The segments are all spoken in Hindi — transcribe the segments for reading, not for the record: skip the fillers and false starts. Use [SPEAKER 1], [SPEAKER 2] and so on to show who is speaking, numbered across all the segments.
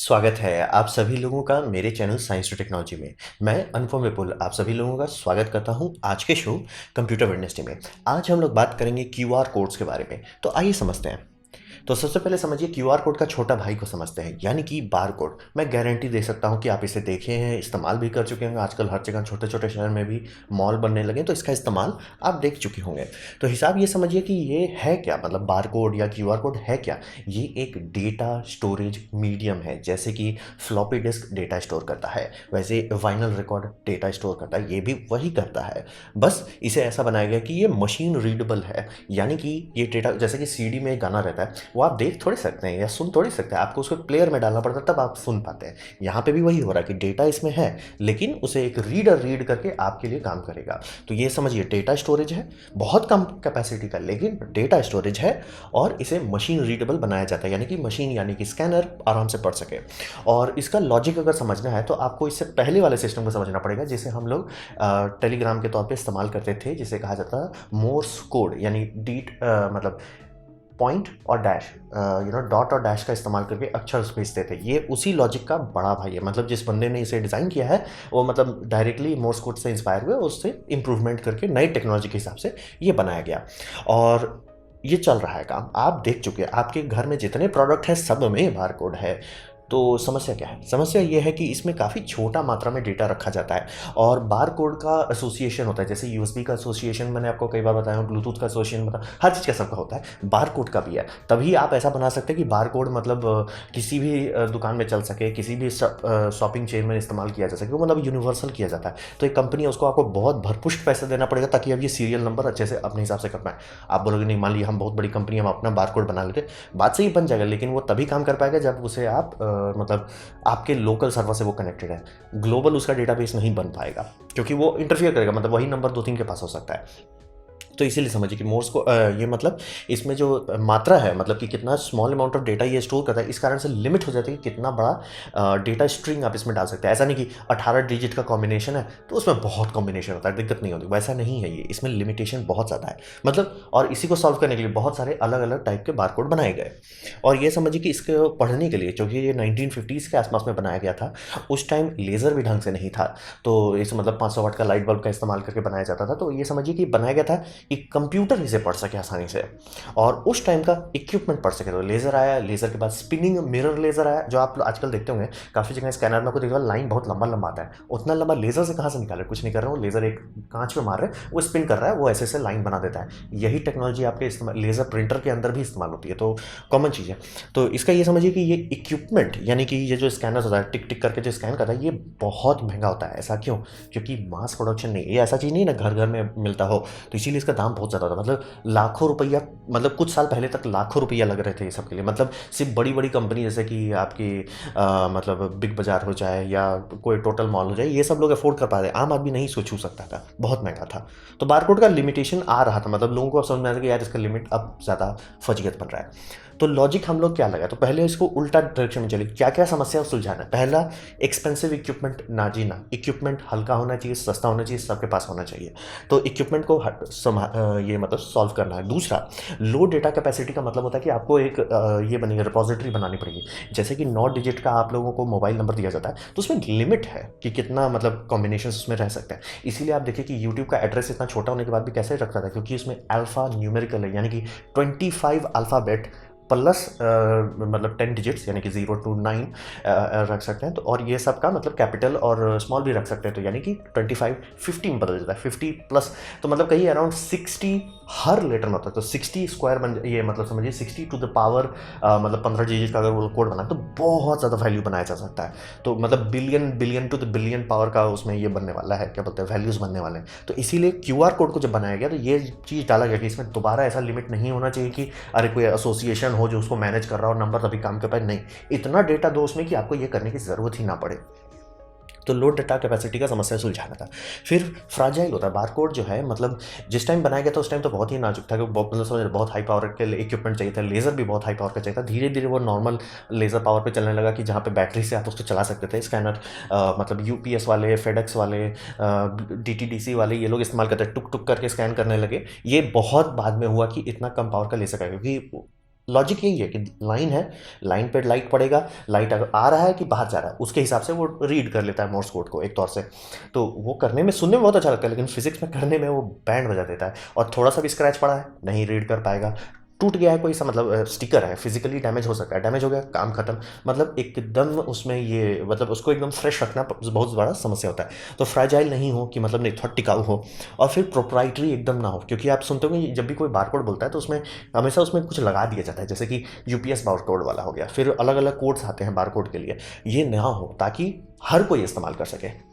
[SPEAKER 1] स्वागत है आप सभी लोगों का मेरे चैनल साइंस टू टेक्नोलॉजी में। मैं अनुपम विपुल आप सभी लोगों का स्वागत करता हूं आज के शो कंप्यूटर वेडनेसडे में। आज हम लोग बात करेंगे क्यूआर कोड्स के बारे में। तो आइए समझते हैं। तो सबसे पहले समझिए क्यूआर कोड का छोटा भाई को समझते हैं, यानी कि बार कोड। मैं गारंटी दे सकता हूं कि आप इसे देखे हैं, इस्तेमाल भी कर चुके होंगे। आजकल हर जगह छोटे छोटे शहर में भी मॉल बनने लगे, तो इसका इस्तेमाल आप देख चुके होंगे। तो हिसाब ये समझिए कि ये है क्या, मतलब बार कोड या क्यूआर कोड है क्या। ये एक डेटा स्टोरेज मीडियम है। जैसे कि फ्लॉपी डिस्क डेटा स्टोर करता है, वैसे वाइनल रिकॉर्ड डेटा स्टोर करता है, ये भी वही करता है। बस इसे ऐसा बनाया गया कि ये मशीन रीडेबल है, यानी कि ये डेटा, जैसे कि सीडी में एक गाना रहता है, वो आप देख थोड़ी सकते हैं या सुन थोड़ी सकते हैं, आपको उसको प्लेयर में डालना पड़ता है तब आप सुन पाते हैं। यहाँ पे भी वही हो रहा है कि डेटा इसमें है, लेकिन उसे एक रीडर रीड करके आपके लिए काम करेगा। तो ये समझिए डेटा स्टोरेज है, बहुत कम कैपेसिटी का, लेकिन डेटा स्टोरेज है। और इसे मशीन रीडेबल बनाया जाता है, यानी कि मशीन यानी कि स्कैनर आराम से पढ़ सके। और इसका लॉजिक अगर समझना है तो आपको इससे पहले वाले सिस्टम को समझना पड़ेगा, जिसे हम लोग टेलीग्राम के तौर पे इस्तेमाल करते थे, जिसे कहा जाता है मोर्स कोड, यानी डीट मतलब पॉइंट और डैश, डॉट और डैश का इस्तेमाल करके अक्षर भेजते थे। ये उसी लॉजिक का बड़ा भाई है। मतलब जिस बंदे ने इसे डिज़ाइन किया है वो मतलब डायरेक्टली मोर्स कोड से इंस्पायर हुए, उससे इम्प्रूवमेंट करके नई टेक्नोलॉजी के हिसाब से ये बनाया गया। और ये चल रहा है काम, आप देख चुके हैं। आपके घर में जितने प्रोडक्ट हैं सब में बार कोड है। तो समस्या क्या है? समस्या ये है कि इसमें काफ़ी छोटा मात्रा में डेटा रखा जाता है और बार कोड का एसोसिएशन होता है। जैसे यूएसबी का एसोसिएशन मैंने आपको कई बार बताया, ब्लूटूथ का एसोसिएशन बताया, हर चीज़ का सबका होता है, बार कोड का भी है। तभी आप ऐसा बना सकते हैं कि बार कोड मतलब किसी भी दुकान में चल सके, किसी भी शॉपिंग चेन में इस्तेमाल किया जा सके, वो मतलब यूनिवर्सल किया जाता है। तो एक कंपनी है, उसको आपको बहुत भरपुष्ट पैसे देना पड़ेगा ताकि अब ये सीरियल नंबर अच्छे से अपने हिसाब से कर पाए। आप बोलोगे नहीं, मान लीजिए हम बहुत बड़ी कंपनी, हम अपना बार कोड बना लेते, बात सही बन जाएगा, लेकिन वो तभी काम कर पाएगा जब उसे आप मतलब आपके लोकल सर्वर से वो कनेक्टेड है। ग्लोबल उसका डेटाबेस नहीं बन पाएगा, क्योंकि वो इंटरफियर करेगा, मतलब वही नंबर दो तीन के पास हो सकता है। तो इसीलिए समझिए कि मोर्स को ये मतलब इसमें जो मात्रा है, मतलब कि कितना स्मॉल अमाउंट ऑफ डेटा ये स्टोर करता है, इस कारण से लिमिट हो जाती है कि कितना बड़ा डेटा स्ट्रिंग आप इसमें डाल सकते हैं। ऐसा नहीं कि 18 डिजिट का कॉम्बिनेशन है तो उसमें बहुत कॉम्बिनेशन होता है, दिक्कत नहीं होती, वैसा नहीं है। ये इसमें लिमिटेशन बहुत ज़्यादा है, मतलब। और इसी को सॉल्व करने के लिए बहुत सारे अलग अलग टाइप के बारकोड बनाए गए। और ये समझिए कि इसको पढ़ने के लिए, क्योंकि ये 1950s के आसपास में बनाया गया था, उस टाइम लेज़र भी ढंग से नहीं था। तो इस मतलब 500 वाट का लाइट बल्ब का इस्तेमाल करके बनाया जाता था। तो ये समझिए कि बनाया गया था कि कंप्यूटर इसे पढ़ सके आसानी से, और उस टाइम का इक्विपमेंट पढ़ सके। तो लेज़र आया, लेज़र के बाद स्पिनिंग मिरर लेज़र आया, जो आप आजकल देखते होंगे काफ़ी जगह स्कैनर में, आपको देखिएगा लाइन बहुत लंबा लंबा आता है। उतना लंबा लेज़र से कहाँ से निकाल रहे, कुछ नहीं कर रहे हो, लेज़र एक कांच पे मार रहे हैं, वो स्पिन कर रहा है, वो ऐसे ऐसे लाइन बना देता है। यही टेक्नोलॉजी आपके इस्तेमाल लेज़र प्रिंटर के अंदर भी इस्तेमाल होती है, तो कॉमन चीज़ है। तो इसका ये समझिए कि ये इक्विपमेंट, यानी कि ये जो स्कैनर होता है, टिक टिक करके जो स्कैन करता है, ये बहुत महंगा होता है। ऐसा क्यों? क्योंकि मास प्रोडक्शन नहीं, ये ऐसा चीज़ नहीं ना घर घर में मिलता हो, तो इसीलिए इसका दाम बहुत ज़्यादा होता है। मतलब लाखों रुपया, मतलब कुछ साल पहले तक लाखों रुपया लग रहे थे ये सब के लिए। मतलब सिर्फ बड़ी बड़ी कंपनी, जैसे कि आपकी मतलब बिग बाजार हो जाए या कोई टोटल मॉल हो जाए, ये सब लोग अफोर्ड कर पा रहे, आम आदमी नहीं सो छू सकता था, बहुत महंगा था। तो बारकोड का लिमिटेशन आ रहा था, मतलब लोगों को अब समझ में आ रहा था कि यार इसका लिमिट अब ज़्यादा फजीहत बन रहा है। तो लॉजिक हम लोग क्या लगा, तो पहले इसको उल्टा डायरेक्शन में चले, क्या क्या समस्या सुलझाना है। पहला, एक्सपेंसिव इक्विपमेंट ना जीना। इक्विपमेंट हल्का होना चाहिए, सस्ता होना चाहिए, सबके पास होना चाहिए। तो इक्विपमेंट को ये मतलब सॉल्व करना है। दूसरा, लो डेटा कैपेसिटी का मतलब होता है कि आपको एक ये बनेगी, रिपोजिटरी बनानी पड़ेगी। जैसे कि 9 डिजिट का आप लोगों को मोबाइल नंबर दिया जाता है, तो उसमें लिमिट है कि कितना मतलब कॉम्बिनेशन उसमें रह सकते हैं। इसीलिए आप देखिए कि यूट्यूब का एड्रेस इतना छोटा होने के बाद भी कैसे रखता था, क्योंकि उसमें अल्फा न्यूमेरिकल है, यानी कि 25 अल्फ़ाबेट प्लस मतलब 10 डिजिट्स, यानी कि 0 to 9 रख सकते हैं। तो और ये सब का मतलब कैपिटल और स्मॉल भी रख सकते हैं, तो यानी कि 25 50 में बदल जाता है, 50 प्लस, तो मतलब कहीं अराउंड 60 हर लेटर में होता है। तो 60 स्क्वायर बन, ये मतलब समझिए 60 टू द पावर मतलब 15 डिजिट का अगर वो कोड बना तो बहुत ज़्यादा वैल्यू बनाया जा सकता है। तो मतलब billion billion to the billion power का उसमें ये बनने वाला है, क्या बोलते हैं, वैल्यूज़ बनने वाले हैं। तो इसीलिए क्यूआर कोड को जब बनाया गया तो ये चीज़ डाला गया कि इसमें दोबारा ऐसा लिमिट नहीं होना चाहिए कि अरे कोई एसोसिएशन हो जो उसको मैनेज कर रहा हो और नंबर तभी काम कर पाए। नहीं, इतना डेटा दो उसमें कि आपको ये करने की ज़रूरत ही ना पड़े। तो लो डेटा कैपेसिटी का समस्या सुलझाना था। फिर फ्राजाइल होता है बारकोड जो है, मतलब जिस टाइम बनाया गया था उस टाइम तो बहुत ही नाजुक था, कि मतलब समझ बहुत हाई पावर के इक्विपमेंट चाहिए था, लेज़र भी बहुत हाई पावर का चाहिए था। धीरे धीरे वो नॉर्मल लेज़र पावर पे चलने लगा कि जहाँ पे बैटरी से आप उसको चला सकते थे। स्कैनर मतलब यूपीएस वाले, फेडेक्स वाले, डीटीडीसी वाले, ये लोग इस्तेमाल करते, टुक टुक करके स्कैन करने लगे। ये बहुत बाद में हुआ कि इतना कम पावर का ले सका, क्योंकि लॉजिक यही है कि लाइन है, लाइन पे लाइट पड़ेगा, लाइट अगर आ रहा है कि बाहर जा रहा है उसके हिसाब से वो रीड कर लेता है मोर्स कोड को एक तौर से। तो वो करने में, सुनने में बहुत अच्छा लगता है, लेकिन फिजिक्स में करने में वो बैंड बजा देता है। और थोड़ा सा भी स्क्रैच पड़ा है नहीं रीड कर पाएगा, टूट गया है कोई सा मतलब स्टिकर है, फिजिकली डैमेज हो सकता है, डैमेज हो गया काम खत्म। मतलब एकदम उसमें ये मतलब उसको एकदम फ्रेश रखना बहुत बड़ा समस्या होता है। तो फ्राजाइल नहीं हो कि मतलब नहीं थोड़ा टिकाऊ हो, और फिर प्रोप्राइटरी एकदम ना हो, क्योंकि आप सुनते होंगे जब भी कोई बारकोड बोलता है तो उसमें हमेशा उसमें कुछ लगा दिया जाता है, जैसे कि यूपीएस बारकोड वाला हो गया, फिर अलग अलग कोड्स आते हैं बारकोड के लिए। ये ना हो ताकि हर कोई इस्तेमाल कर सके।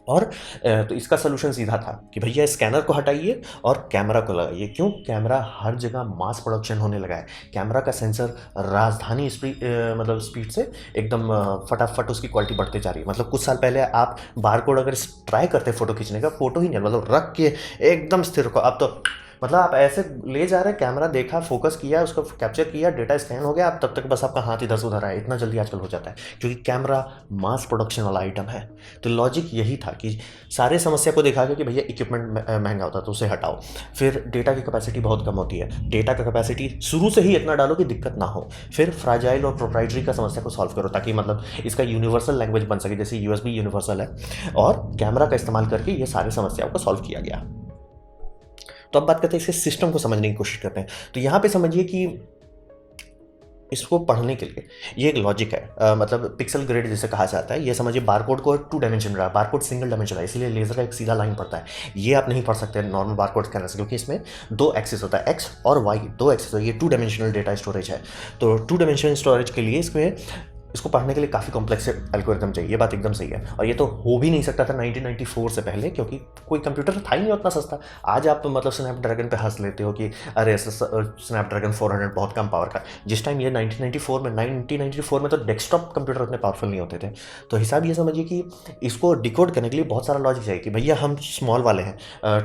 [SPEAKER 1] और तो इसका सलूशन सीधा था कि भैया स्कैनर को हटाइए और कैमरा को लगाइए। क्यों? कैमरा हर जगह मास प्रोडक्शन होने लगा है। कैमरा का सेंसर राजधानी स्पीड मतलब स्पीड से एकदम फटाफट उसकी क्वालिटी बढ़ते जा रही है। मतलब कुछ साल पहले आप बारकोड अगर ट्राई करते फोटो खींचने का, फोटो ही नहीं मतलब रख के एकदम स्थिर को, अब तो मतलब आप ऐसे ले जा रहे हैं, कैमरा देखा, फोकस किया, उसको कैप्चर किया, डेटा स्कैन हो गया, अब तब तक बस आपका हाथ इधर से उधर आया, इतना जल्दी आजकल हो जाता है क्योंकि कैमरा मास प्रोडक्शन वाला आइटम है। तो लॉजिक यही था कि सारे समस्या को देखा गया कि भैया इक्विपमेंट महंगा होता है तो उसे हटाओ। फिर डेटा की कैपेसिटी बहुत कम होती है, डेटा का कैपेसिटी शुरू से ही इतना डालो कि दिक्कत ना हो। फिर फ्राजाइल और प्रोप्राइटरी का समस्या को सॉल्व करो ताकि मतलब इसका यूनिवर्सल लैंग्वेज बन सके, जैसे यूएसबी यूनिवर्सल है, और कैमरा का इस्तेमाल करके ये सारी समस्याओं को सॉल्व किया गया। तो अब बात करते हैं इसके सिस्टम को समझने की कोशिश करते हैं। तो यहाँ पे समझिए कि इसको पढ़ने के लिए ये एक लॉजिक है, मतलब पिक्सल ग्रिड जिसे कहा जाता है। ये समझिए बारकोड को 2 डायमेंशन रहा है, बारकोड सिंगल डायमेंशन है, इसलिए लेजर का एक सीधा लाइन पड़ता है। ये आप नहीं पढ़ सकते नॉर्मल बारकोड स्कैनर से, क्योंकि इसमें 2 एक्सिस होता है, एक्स और वाई, 2 एक्सिस है। ये 2 डायमेंशनल डेटा स्टोरेज है। तो 2 डायमेंशनल स्टोरेज के लिए इसको पढ़ने के लिए काफ़ी कॉम्प्लेक्स एल्गोरिथम चाहिए। ये बात एकदम सही है, और ये तो हो भी नहीं सकता था 1994 से पहले, क्योंकि कोई कंप्यूटर था ही नहीं उतना सस्ता। आज आप मतलब स्नैपड्रैगन पे हंस लेते हो कि अरे स्नैपड्रैगन 400 बहुत कम पावर का। जिस टाइम ये 1994 में तो डेस्कटॉप कंप्यूटर उतने पावरफुल नहीं होते थे। तो हिसाब ये समझिए कि इसको डिकोड करने के लिए बहुत सारा लॉजिक चाहिए कि भैया हम स्मॉल वाले हैं,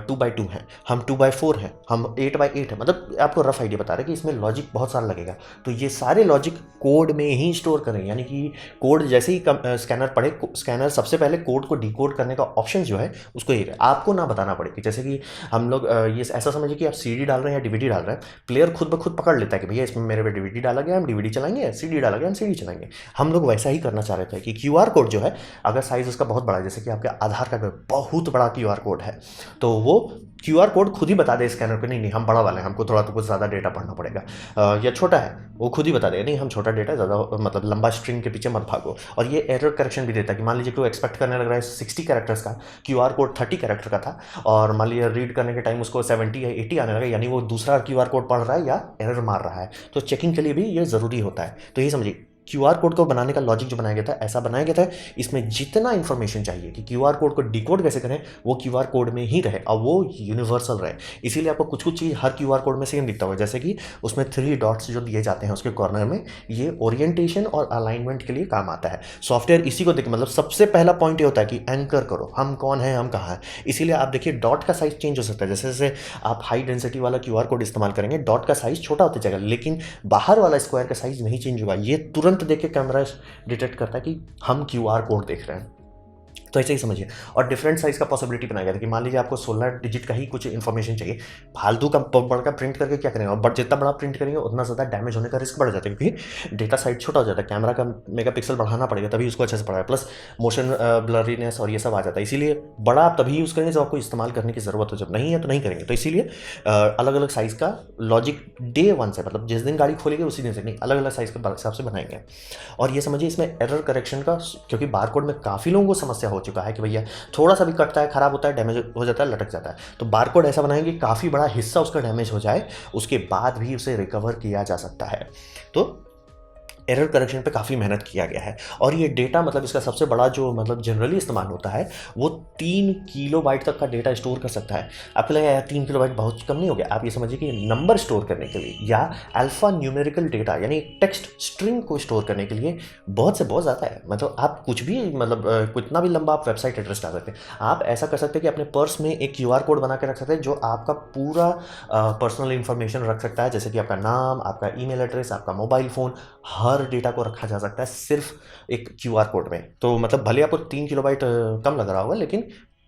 [SPEAKER 1] 2x2 हैं, हम 2x4 हैं, हम 8x8 हैं। मतलब आपको रफ आइडिया बता रहे हैं कि इसमें लॉजिक बहुत सारा लगेगा। तो ये सारे लॉजिक कोड में ही स्टोर करें, यानी कि कोड जैसे ही स्कैनर पढ़े, स्कैनर सबसे पहले कोड को डिकोड करने का ऑप्शन जो है उसको ही आपको ना बताना पड़े। कि जैसे कि हम लोग ये ऐसा समझिए कि आप सीडी डाल रहे हैं या डीवीडी डाल रहे हैं, प्लेयर खुद ब खुद पकड़ लेता है कि भैया इसमें मेरे पे डीवीडी डाला गया, हम डीवीडी चलाएंगे, सीडी डाला गया, हम सीडी चलाएंगे। हम लोग वैसा ही करना चाह रहे थे कि क्यूआर कोड जो है, अगर साइज उसका बहुत बड़ा है, जैसे कि आपके आधार कार्ड में बहुत बड़ा क्यूआर कोड है, तो वो क्यूआर कोड खुद ही बता दे स्कैनर पे, नहीं नहीं हम बड़ा वाले हैं, हमको थोड़ा तो कुछ ज़्यादा डेटा पढ़ना पड़ेगा, या छोटा है वो खुद ही बता देगा, नहीं हम छोटा डेटा ज़्यादा मतलब लंबा स्ट्रिंग के पीछे मत भागो। और ये एरर करेक्शन भी देता है कि मान लीजिए कोई एक्सपेक्ट करने लग रहा है 60 कैरेक्टर्स का, क्यूआर कोड 30 कैरेक्टर का था, और मान लीजिए रीड करने के टाइम उसको 70 या 80 आने लगा, यानी वो दूसरा क्यूआर कोड पढ़ रहा है या एरर मार रहा है। तो चेकिंग के लिए भी ये ज़रूरी होता है। तो यही समझिए क्यूआर कोड को बनाने का लॉजिक जो बनाया गया था, ऐसा बनाया गया था इसमें जितना इंफॉर्मेशन चाहिए कि क्यूआर कोड को डिकोड कैसे करें, वो क्यूआर कोड में ही रहे और वो यूनिवर्सल रहे। इसीलिए आपको कुछ कुछ चीज़ हर क्यूआर कोड में सेम दिखता होगा, जैसे कि उसमें 3 डॉट्स जो दिए जाते हैं उसके कॉर्नर में, ये ओरिएंटेशन और अलाइनमेंट के लिए काम आता है। सॉफ्टवेयर इसी को देख, मतलब सबसे पहला पॉइंट ये होता है कि एंकर करो हम कौन है, हम कहाँ हैं। इसीलिए आप देखिए डॉट का साइज चेंज हो सकता है, जैसे जैसे आप हाई डेंसिटी वाला क्यूआर कोड इस्तेमाल करेंगे डॉट का साइज छोटा होता जाएगा, लेकिन बाहर वाला स्क्वायर का साइज नहीं चेंज होगा। ये तुरंत देख के कैमरा डिटेक्ट करता है कि हम क्यूआर कोड देख रहे हैं। तो ऐसे ही समझिए। और डिफरेंट साइज का पॉसिबिलिटी बनाया गया था कि मान लीजिए आपको 16 डिजिट का ही कुछ इन्फॉर्मेशन चाहिए, फालतू का बड़ा प्रिंट करके क्या करेंगे, और बट जितना बड़ा प्रिंट करेंगे उतना ज़्यादा डैमेज होने का रिस्क बढ़ जाता है, क्योंकि डेटा साइज छोटा हो जाता है, कैमरा का मेगापिक्सल बढ़ाना पड़ेगा तभी उसको अच्छे से पड़ा है, प्लस मोशन ब्लरीनेस और ये सब आ जाता है। इसीलिए बड़ा आप तभी यूज़ करेंगे जब आपको इस्तेमाल करने की ज़रूरत हो, जब नहीं है तो नहीं करेंगे। तो इसीलिए अलग अलग साइज़ का लॉजिक डे 1 से, मतलब जिस दिन गाड़ी खोलेगी उसी दिन से नहीं, अलग अलग साइज़ के हिसाब से बनाएंगे। और ये समझिए इसमें एरर करेक्शन का, क्योंकि बारकोड में काफ़ी लोगों को समस्या हो चुका है कि भैया थोड़ा सा भी कटता है, खराब होता है, डैमेज हो जाता है, लटक जाता है। तो बारकोड ऐसा बनाएंगे कि काफ़ी बड़ा हिस्सा उसका डैमेज हो जाए, उसके बाद भी उसे रिकवर किया जा सकता है। तो एरर करेक्शन पे काफ़ी मेहनत किया गया है। और ये डेटा मतलब इसका सबसे बड़ा जो मतलब जनरली इस्तेमाल होता है वो 3 किलोबाइट तक का डेटा स्टोर कर सकता है। आपको लगेगा यार 3 किलोबाइट बहुत कम नहीं हो गया? आप ये समझिए कि नंबर स्टोर करने के लिए या अल्फा न्यूमेरिकल डेटा यानी टेक्स्ट स्ट्रिंग को स्टोर करने के लिए बहुत से बहुत ज़्यादा है। मतलब आप कुछ भी मतलब कितना भी लंबा आप वेबसाइट एड्रेस डाल सकते हैं। आप ऐसा कर सकते हैं कि अपने पर्स में एक QR कोड बना के रख सकते हैं जो आपका पूरा पर्सनल इंफॉर्मेशन रख सकता है, जैसे कि आपका नाम, आपका ईमेल एड्रेस, आपका मोबाइल फ़ोन, हर डेटा को रखा जा सकता है सिर्फ एक QR कोड में। तो मतलब भले आपको 3 किलोबाइट कम लग रहा होगा लेकिन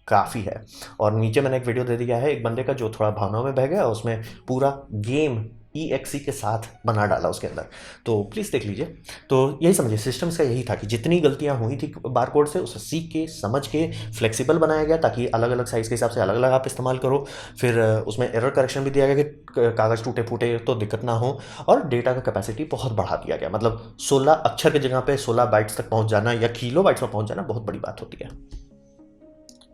[SPEAKER 1] काफ़ी है। और नीचे मैंने एक वीडियो दे दिया है एक बंदे का जो थोड़ा भावनाओं में बह गया, उसमें पूरा गेम EXE के साथ बना डाला उसके अंदर। तो प्लीज़ देख लीजिए। तो यही समझिए सिस्टम्स का यही था कि जितनी गलतियाँ हुई थी बार कोड से उसे सीख के समझ के फ्लेक्सिबल बनाया गया ताकि अलग अलग साइज़ के हिसाब से अलग अलग आप इस्तेमाल करो। फिर उसमें एरर करेक्शन भी दिया गया कि कागज़ टूटे फूटे तो दिक्कत ना हो, और डेटा का कैपेसिटी बहुत बढ़ा दिया गया। मतलब 16 अक्षर की जगह पे 16 बाइट्स तक पहुंच जाना या किलो बाइट्स में पहुंच जाना बहुत बड़ी बात होती है।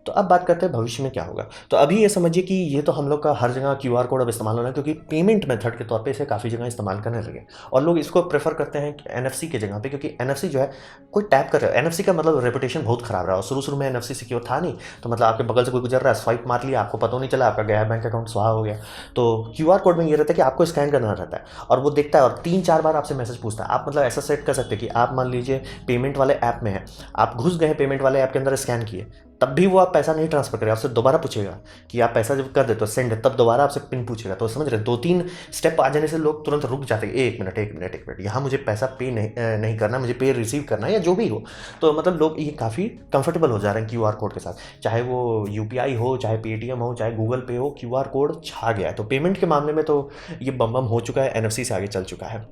[SPEAKER 1] तो अब बात करते हैं भविष्य में क्या होगा। तो अभी ये समझिए कि ये तो हम लोग का हर जगह क्यूआर कोड अब इस्तेमाल हो रहा है, क्योंकि पेमेंट मेथड के तौर पे इसे काफ़ी जगह इस्तेमाल करने लगे और लोग इसको प्रेफर करते हैं एनएफसी के जगह पे, क्योंकि एनएफसी जो है कोई टैप कर रहा है। एनएफसी का मतलब रेपुटेशन बहुत खराब रहा और शुरू में एनएफसी सिक्योर था नहीं, तो मतलब आपके बगल से कोई गुजर रहा है, स्वाइप मार लिया, आपको पता नहीं चला, आपका गया बैंक अकाउंट स्वाहा हो गया। तो क्यूआर कोड में ये रहता है कि आपको स्कैन करना रहता है और वो देखता है और 3-4 बार आपसे मैसेज पूछता है। आप मतलब ऐसा सेट कर सकते हैं कि आप मान लीजिए पेमेंट वाले ऐप में है, आप घुस गए पेमेंट वाले ऐप के अंदर, स्कैन किए, तब भी वो आप पैसा नहीं ट्रांसफर करेगा, आपसे दोबारा पूछेगा कि आप पैसा जब कर देते हो सेंड, तब दोबारा आपसे पिन पूछेगा। तो समझ रहे, 2-3 स्टेप आ जाने से लोग तुरंत रुक जाते हैं, एक मिनट, यहाँ मुझे पैसा पे नहीं करना, मुझे पे रिसीव करना है या जो भी हो। तो मतलब लोग ये काफ़ी कंफर्टेबल हो जा रहे हैं क्यूआर कोड के साथ, चाहे वो यूपीआई हो, चाहे पेटीएम हो, चाहे गूगल पे हो, क्यूआर कोड छा गया है। तो पेमेंट के मामले में तो ये बम बम हो चुका है, एनएफसी से आगे चल चुका है।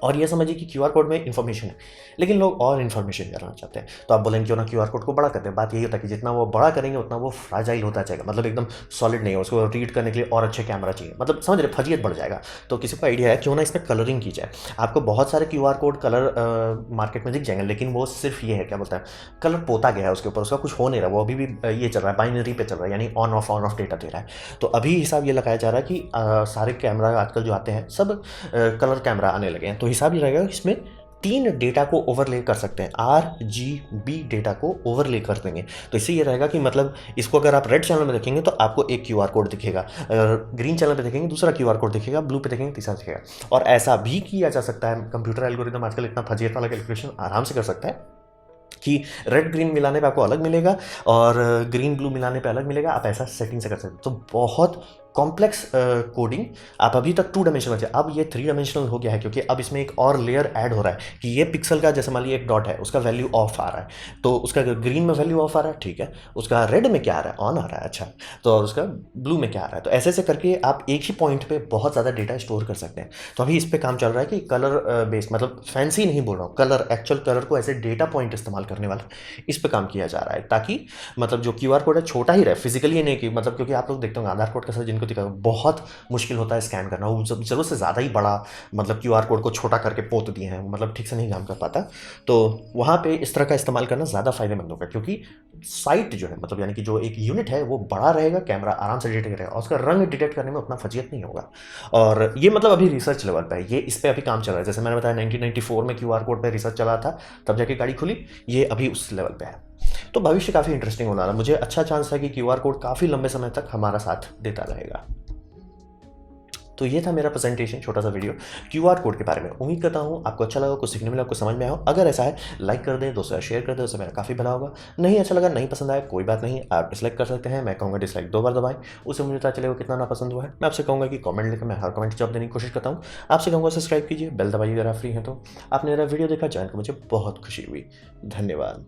[SPEAKER 1] और ये समझिए कि क्यूआर कोड में इन्फॉर्मेशन है, लेकिन लोग और इन्फॉर्मेशन जानना चाहते हैं। तो आप बोलेंगे क्यों ना क्यूआर कोड को बड़ा करते हैं। बात यही होता है कि जितना वो बड़ा करेंगे उतना वो फ्राजाइल होता जाएगा, मतलब एकदम सॉलिड नहीं है, उसको रीड करने के लिए और अच्छे कैमरा चाहिए, मतलब समझ रहे, फजीयत बढ़ जाएगा। तो किसी को आइडिया है क्यों ना इसमें कलरिंग की जाए। आपको बहुत सारे क्यूआर कोड कलर मार्केट में दिख जाएंगे, लेकिन वो सिर्फ ये है, क्या बोलते हैं, कलर पोता गया है उसके ऊपर, उसका कुछ हो नहीं रहा, वो अभी भी ये चल रहा है, बाइनरी पे चल रहा है, यानी ऑन ऑफ डेटा दे रहा है। तो अभी हिसाब ये लगाया जा रहा है कि सारे कैमरा आजकल जो आते हैं सब कलर कैमरा आने लगे हैं। तो हिसाब ये रहेगा इसमें 3 डेटा को ओवरले कर सकते हैं, RGB डेटा को ओवरले कर देंगे। तो इससे ये रहेगा कि मतलब इसको अगर आप रेड चैनल में देखेंगे तो आपको एक क्यूआर कोड दिखेगा, ग्रीन चैनल पे देखेंगे दूसरा क्यूआर कोड दिखेगा, ब्लू पे देखेंगे तीसरा दिखेगा। और ऐसा भी किया जा सकता है, कंप्यूटर एल्गोरिदम आजकल इतना फजीयत वाला कैलकुलेशन आराम से कर सकता है कि रेड ग्रीन मिलाने पे आपको अलग मिलेगा और ग्रीन ब्लू मिलाने पे अलग मिलेगा। आप ऐसा सेटिंग से कर सकते हैं। तो बहुत कॉम्प्लेक्स कोडिंग आप अभी तक 2 डायमेंशनल थे, अब ये 3 डायमेंशनल हो गया है, क्योंकि अब इसमें एक और लेयर ऐड हो रहा है कि ये पिक्सल का, जैसे मान लीजिए एक डॉट है, उसका वैल्यू ऑफ आ रहा है, तो उसका ग्रीन में वैल्यू ऑफ आ रहा है, ठीक है, उसका रेड में क्या आ रहा है, ऑन आ रहा है, अच्छा, तो और उसका ब्लू में क्या आ रहा है। तो ऐसे ऐसे करके आप एक ही पॉइंट पे बहुत ज़्यादा डेटा स्टोर कर सकते हैं। तो अभी इस पर काम चल रहा है कि कलर बेस्ड, मतलब फैंसी नहीं बोल रहा हूँ, कलर, एक्चुअल कलर को ऐसे डेटा पॉइंट इस्तेमाल करने वाला, इस पर काम किया जा रहा है, ताकि मतलब जो क्यूआर कोड है छोटा ही रहे, फिजिकली नहीं कि मतलब, क्योंकि आप लोग देखते होंगे आधार कोड के साथ जिनको दिखा बहुत मुश्किल होता है स्कैन करना, वो जरूरत से ज़्यादा ही बड़ा मतलब क्यूआर कोड को छोटा करके पोत दिए हैं, मतलब ठीक से नहीं काम कर पाता। तो वहाँ पे इस तरह का इस्तेमाल करना ज़्यादा फायदेमंद होगा, क्योंकि साइट जो है, मतलब यानी कि जो एक यूनिट है वो बड़ा रहेगा, कैमरा आराम से डिटेक्ट करेगा और उसका रंग डिटेक्ट करने में उतना फजीयत नहीं होगा। और ये मतलब अभी रिसर्च लेवल पे है, ये इस पर अभी काम चल रहा है। जैसे मैंने बताया 1994 में क्यूआर कोड पे रिसर्च चला था, तब जाके गाड़ी खुली, ये अभी उस लेवल पे है। तो भविष्य काफ़ी इंटरेस्टिंग होने वाला है। मुझे अच्छा चांस है कि क्यूआर कोड काफ़ी लंबे समय तक हमारा साथ देता रहेगा। तो ये था मेरा प्रेजेंटेशन, छोटा सा वीडियो क्यूआर कोड के बारे में। उम्मीद करता हूँ आपको अच्छा लगा, कुछ सीखने मिला, आपको समझ में आया हो। अगर ऐसा है लाइक कर दें, दोस्तों शेयर कर दें, उससे मेरा काफ़ी भला होगा। नहीं अच्छा लगा, नहीं पसंद आया, कोई बात नहीं, आप डिसलाइक कर सकते हैं। मैं कहूँगा डिसलाइक 2 बार दबाएं, उससे मुझे पता चलेगा कितना ना पसंद हुआ है। मैं आपसे कहूँगा कि कमेंट लिखकर मैं हर कमेंट जवाब देने की कोशिश करता हूँ। आपसे कहूँगा सब्सक्राइब कीजिए, बेल दबाइए अगर आप फ्री हैं तो। आपने मेरा वीडियो देखा, जान कर मुझे बहुत खुशी हुई। धन्यवाद।